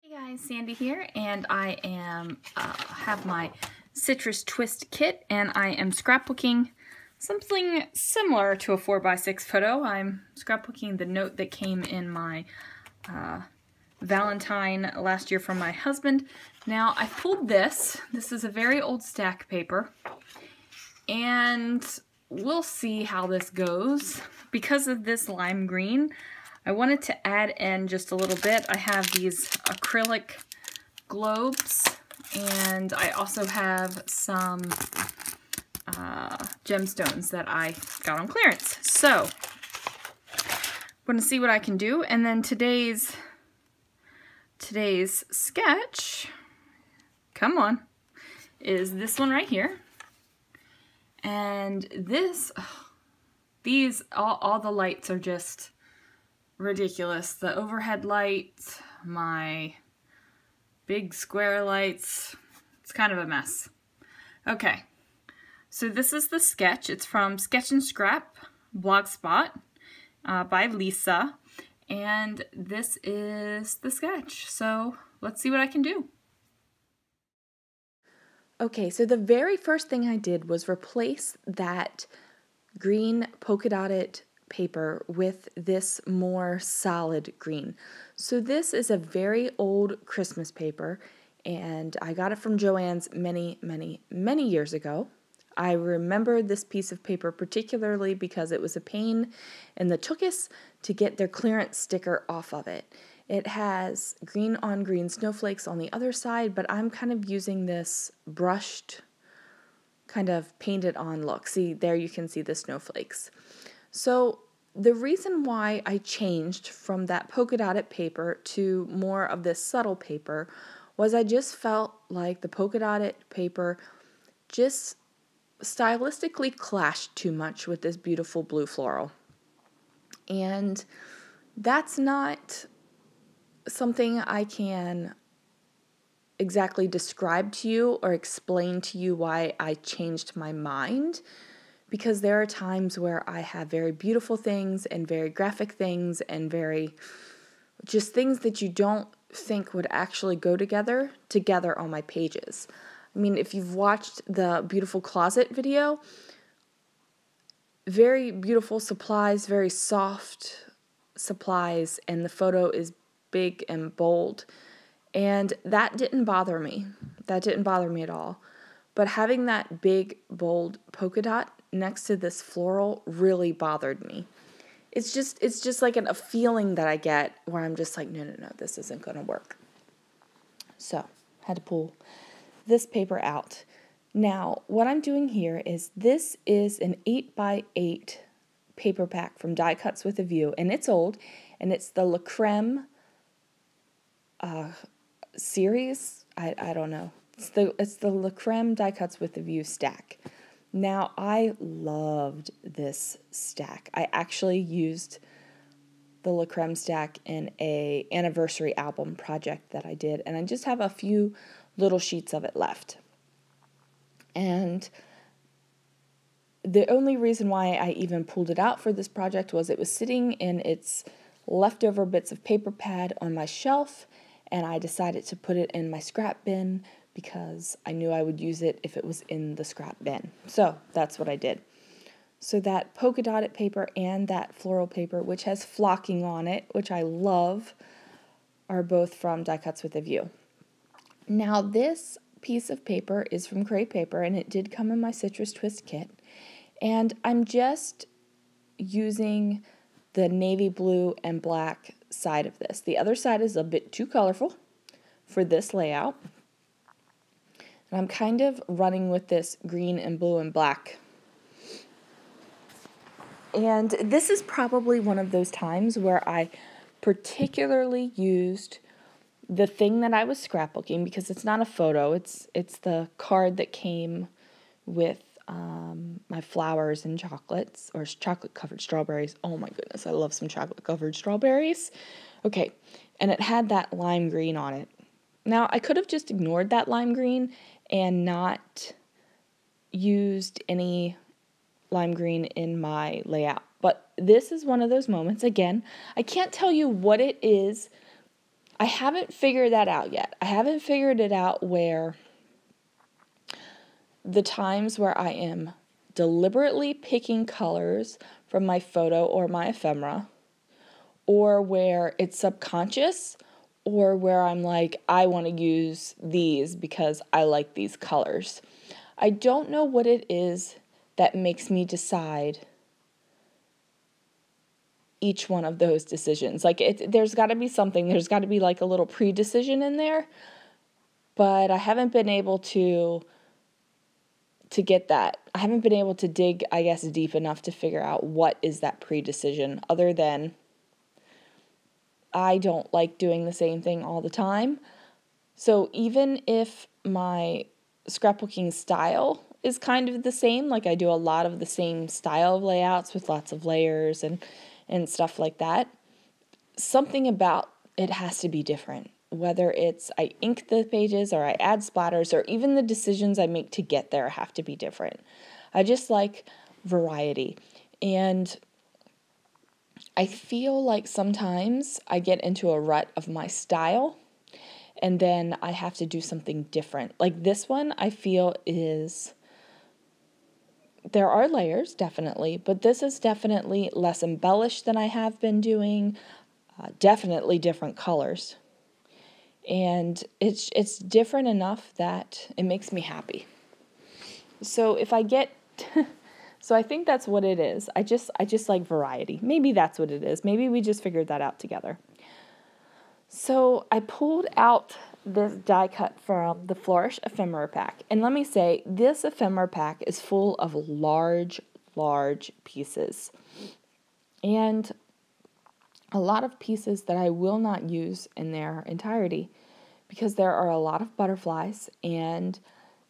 Hey guys, Sandy here, and I am have my citrus twist kit, and I am scrapbooking something similar to a 4x6 photo. I'm scrapbooking the note that came in my Valentine last year from my husband. Now I pulled this. This is a very old stack paper, and we'll see how this goes. Because of this lime green, I wanted to add in just a little bit. I have these acrylic globes, and I also have some gemstones that I got on clearance. So I'm going to see what I can do, and then today's sketch, come on, is this one right here. And this, all the lights are just ridiculous. The overhead lights, my big square lights, it's kind of a mess. Okay, so this is the sketch. It's from Sketch and Scrap Blogspot by Lisa, and this is the sketch. So let's see what I can do. Okay, so the very first thing I did was replace that green polka dotted paper with this more solid green. So this is a very old Christmas paper, and I got it from Joann's many years ago. I remember this piece of paper particularly because it was a pain in the tuchus to get their clearance sticker off of it. It has green on green snowflakes on the other side, but I'm kind of using this brushed, kind of painted on look. See, there you can see the snowflakes. So the reason why I changed from that polka dotted paper to more of this subtle paper was I just felt like the polka dotted paper just stylistically clashed too much with this beautiful blue floral. And that's not something I can exactly describe to you or explain to you why I changed my mind, because there are times where I have very beautiful things and very graphic things and very just things that you don't think would actually go together on my pages. I mean, if you've watched the beautiful closet video, very beautiful supplies, very soft supplies, and the photo is big and bold, and that didn't bother me. That didn't bother me at all. But having that big, bold polka dot next to this floral really bothered me. It's just like a feeling that I get where I'm just like, no, this isn't going to work. So, had to pull this paper out. Now, what I'm doing here is this is an 8x8 paper pack from Die Cuts with a View, and it's old, and it's the La Creme series. I don't know. It's the La Creme Die Cuts with a View stack. Now, I loved this stack. I actually used the La Creme stack in a anniversary album project that I did, and I just have a few little sheets of it left. And the only reason why I even pulled it out for this project was it was sitting in its leftover bits of paper pad on my shelf, and I decided to put it in my scrap bin because I knew I would use it if it was in the scrap bin. So that's what I did. So that polka dotted paper and that floral paper, which has flocking on it, which I love, are both from Die Cuts with a View. Now this piece of paper is from Cray Paper, and it did come in my Citrus Twist kit. And I'm just using the navy blue and black side of this. The other side is a bit too colorful for this layout. And I'm kind of running with this green and blue and black. And this is probably one of those times where I particularly used the thing that I was scrapbooking, because it's not a photo, it's the card that came with my flowers and chocolates, or chocolate-covered strawberries. Oh my goodness, I love some chocolate-covered strawberries. Okay, and it had that lime green on it. Now, I could have just ignored that lime green and not used any lime green in my layout, but this is one of those moments. Again, I can't tell you what it is I haven't figured that out yet. I haven't figured it out where the times where I am deliberately picking colors from my photo or my ephemera, or where it's subconscious, or where I'm like, I want to use these because I like these colors. I don't know what it is that makes me decide each one of those decisions. Like, there's got to be something. There's got to be like a little pre-decision in there, but I haven't been able to get that. I haven't been able to dig, I guess, deep enough to figure out what is that pre-decision, other than I don't like doing the same thing all the time. So even if my scrapbooking style is kind of the same, like I do a lot of the same style of layouts with lots of layers and stuff like that, something about it has to be different. Whether it's I ink the pages or I add splatters, or even the decisions I make to get there have to be different. I just like variety. And I feel like sometimes I get into a rut of my style and then I have to do something different. Like this one, I feel there are layers, definitely, but this is definitely less embellished than I have been doing, definitely different colors. And it's different enough that it makes me happy. So if I get... So I think that's what it is. I just like variety. Maybe that's what it is. Maybe we just figured that out together. So I pulled out this die cut from the Flourish ephemera pack. And let me say, this ephemera pack is full of large pieces. And a lot of pieces that I will not use in their entirety because there are a lot of butterflies. And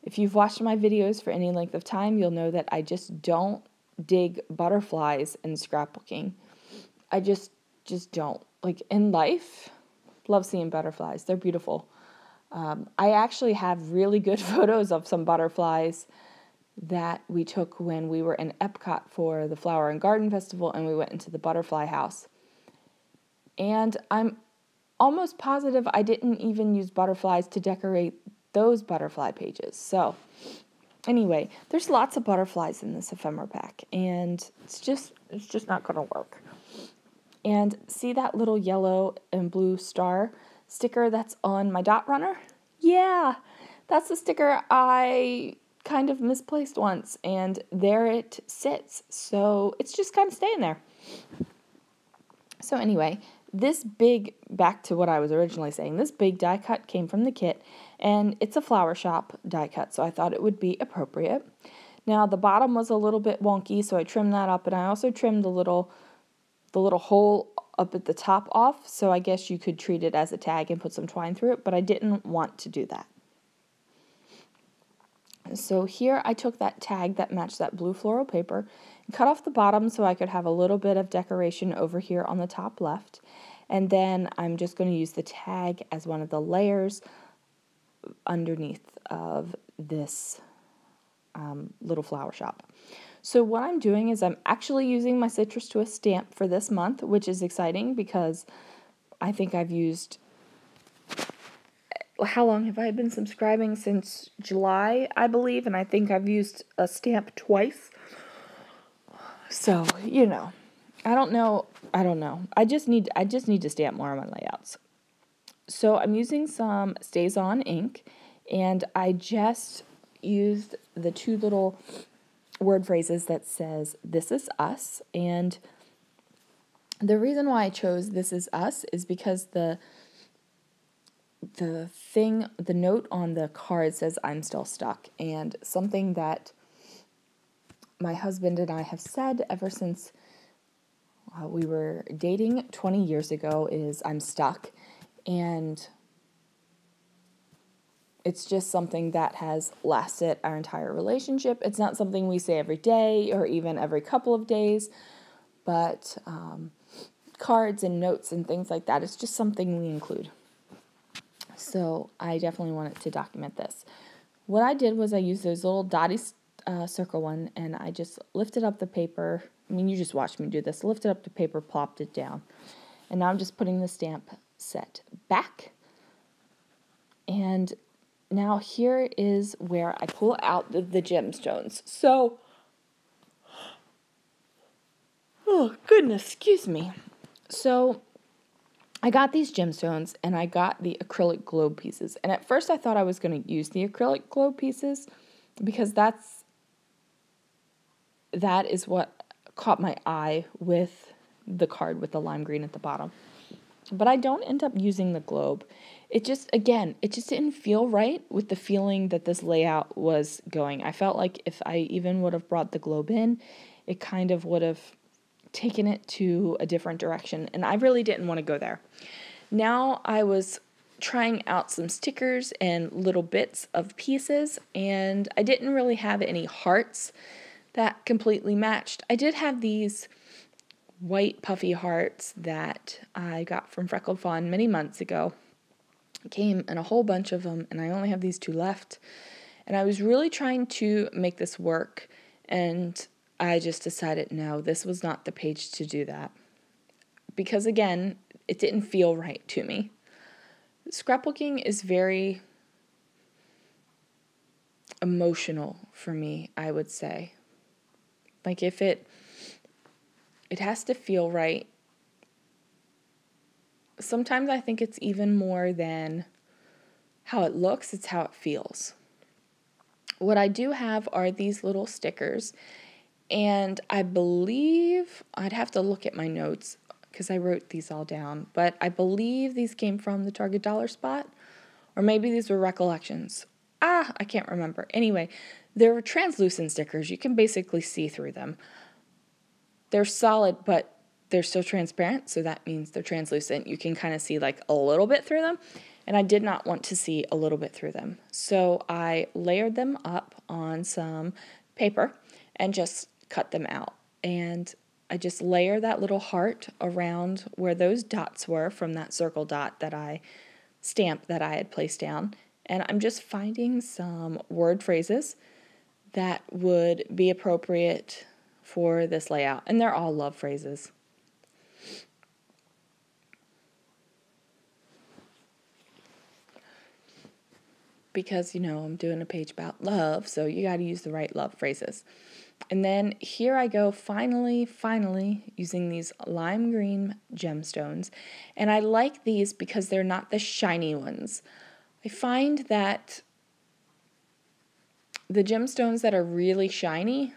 if you've watched my videos for any length of time, you'll know that I just don't dig butterflies in scrapbooking. I just don't. Like in life, love seeing butterflies. They're beautiful. I actually have really good photos of some butterflies that we took when we were in Epcot for the Flower and Garden Festival, and we went into the butterfly house. And I'm almost positive I didn't even use butterflies to decorate those butterfly pages. So anyway, there's lots of butterflies in this ephemera pack, and it's just not going to work. And see that little yellow and blue star sticker that's on my dot runner? Yeah, that's the sticker I kind of misplaced once, and there it sits. So it's just kind of staying there. So anyway, back to what I was originally saying, this big die cut came from the kit, and it's a flower shop die cut, so I thought it would be appropriate. Now, the bottom was a little bit wonky, so I trimmed that up, and I also trimmed the little hole up at the top off, so I guess you could treat it as a tag and put some twine through it, but I didn't want to do that. So here I took that tag that matched that blue floral paper and cut off the bottom so I could have a little bit of decoration over here on the top left. And then I'm just going to use the tag as one of the layers underneath of this little flower shop. So what I'm doing is I'm actually using my Citrus Twist stamp for this month, which is exciting because I think I've used... How long have I been subscribing? Since July, I believe, and I think I've used a stamp twice. So, I don't know. I just need to stamp more on my layouts. So I'm using some Stays On ink, and I just used the two little word phrases that says "This is us," and the reason why I chose "This is us" is because the note on the card says "I'm still stuck," and something that my husband and I have said ever since we were dating 20 years ago is "I'm stuck," and it's just something that has lasted our entire relationship. It's not something we say every day or even every couple of days, but cards and notes and things like that, it's just something we include. So I definitely wanted to document this. What I did was I used those little dotty circle one, and I just lifted up the paper. I mean, you just watched me do this. Lifted up the paper, plopped it down. And now I'm just putting the stamp set back. And now here is where I pull out the gemstones. So, oh goodness, excuse me. So I got these gemstones and I got the acrylic globe pieces. And at first I thought I was going to use the acrylic globe pieces because that is what caught my eye with the card with the lime green at the bottom. But I don't end up using the globe. It just didn't feel right with the feeling that this layout was going. I felt like if I even would have brought the globe in, it kind of would have taken it to a different direction, and I really didn't want to go there. Now I was trying out some stickers and little bits of pieces, and I didn't really have any hearts that completely matched. I did have these white puffy hearts that I got from Freckled Fawn many months ago. It came in a whole bunch of them, and I only have these 2 left. And I was really trying to make this work, and I just decided, no, this was not the page to do that. Because again, it didn't feel right to me. Scrapbooking is very emotional for me, I would say. Like if it has to feel right. Sometimes I think it's even more than how it looks, it's how it feels. What I do have are these little stickers, and I believe, I'd have to look at my notes because I wrote these all down, but I believe these came from the Target Dollar Spot, or maybe these were Recollections. I can't remember. Anyway, they're translucent stickers. You can basically see through them. They're solid, but they're still transparent, so that means they're translucent. You can kind of see like a little bit through them, and I did not want to see a little bit through them. So I layered them up on some paper and just cut them out. And I just layer that little heart around where those dots were from that circle dot that I stamped that I had placed down. And I'm just finding some word phrases that would be appropriate for this layout. And they're all love phrases. Because, I'm doing a page about love, so you got to use the right love phrases. And then here I go, finally using these lime green gemstones. And I like these because they're not the shiny ones. I find that the gemstones that are really shiny,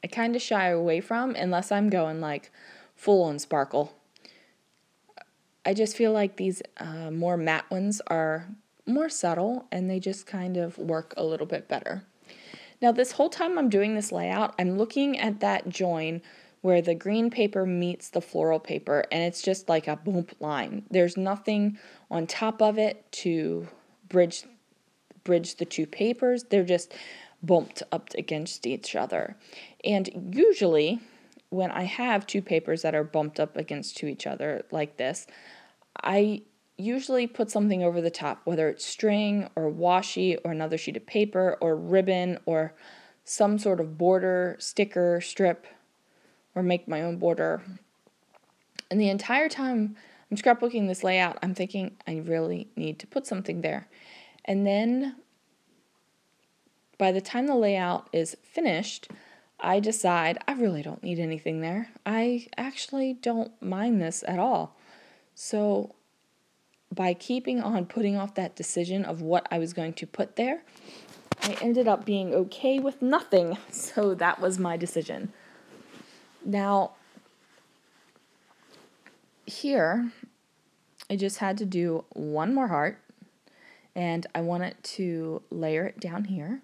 I kind of shy away from unless I'm going like full on sparkle. I just feel like these more matte ones are more subtle and they just kind of work a little bit better. Now this whole time I'm doing this layout, I'm looking at that join where the green paper meets the floral paper, and it's just like a bump line. There's nothing on top of it to bridge the 2 papers. They're just bumped up against each other. And usually when I have 2 papers that are bumped up against each other like this, I usually put something over the top, whether it's string or washi or another sheet of paper or ribbon or some sort of border, sticker, strip, or make my own border. And the entire time I'm scrapbooking this layout, I'm thinking I really need to put something there. And then by the time the layout is finished, I decide I really don't need anything there. I actually don't mind this at all. So by keeping on putting off that decision of what I was going to put there, I ended up being okay with nothing. So that was my decision. Now, here, I just had to do one more heart, and I wanted to layer it down here.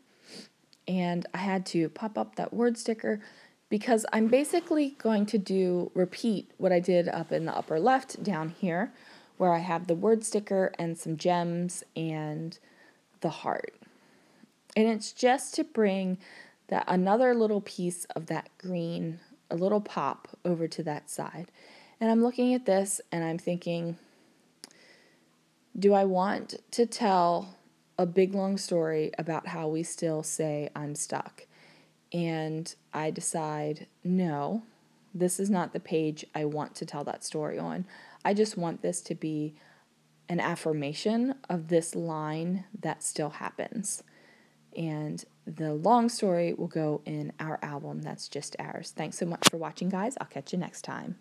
And I had to pop up that word sticker because I'm basically going to repeat what I did up in the upper left down here, where I have the word sticker and some gems and the heart. And it's just to bring that another little piece of that green, a little pop over to that side. And I'm looking at this and I'm thinking, do I want to tell a big long story about how we still say I'm stuck? And I decide, no, this is not the page I want to tell that story on. I just want this to be an affirmation of this line that still happens. And the long story will go in our album, That's Just Ours. Thanks so much for watching, guys. I'll catch you next time.